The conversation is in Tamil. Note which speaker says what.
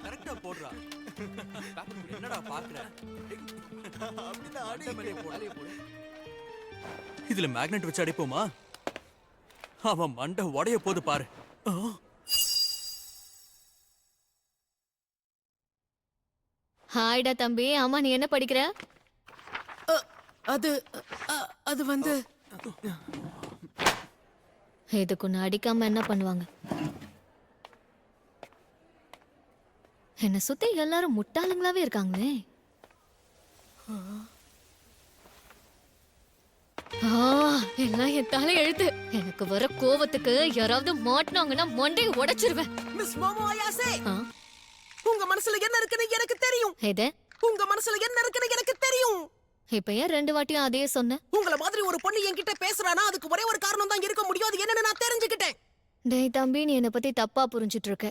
Speaker 1: கரெக்டா போடுறா. என்னடா பாக்குற? இதுல மேக்னெட் வச்சு அடிப்போமா? அவன் மண்டை உடைய போது பாரு.
Speaker 2: ஹாய்டா தம்பி. ஆமா, நீ என்ன படிக்கிற?
Speaker 3: அது அது வந்து
Speaker 2: இதுக்கு ஒன்னு அடிக்காம என்ன பண்ணுவாங்க? என்ன சுத்தி எல்லாரும் முட்டாளுங்களாவே இருக்காங்களே. எல்லாம் என் தலை எழுத்து. எனக்கு வர கோவத்துக்கு யாராவது மாட்டினாங்கன்னா மண்டையை உடைச்சிருவேன்.
Speaker 3: மிஸ் மோமோ அயாசே,
Speaker 2: ஆ,
Speaker 3: உங்க மனசுல என்ன இருக்குன்னு எனக்கு தெரியும்.
Speaker 2: எது?
Speaker 3: உங்க மனசுல என்ன இருக்குன்னு எனக்கு தெரியும்.
Speaker 2: இப்ப ஏன் 2 வாட்டியும் அதே சொன்ன?
Speaker 3: உங்கள மாதிரி ஒரு பொண்ணு என்கிட்ட பேசுறானா அதுக்கு ஒரே ஒரு காரணம் தான் இருக்க முடியும். அது என்னன்னு நான் தெரிஞ்சுக்கிட்டேன்.
Speaker 2: டேய் தம்பி, நீ என்ன பத்தி தப்பா புரிஞ்சிட்டு இருக்க.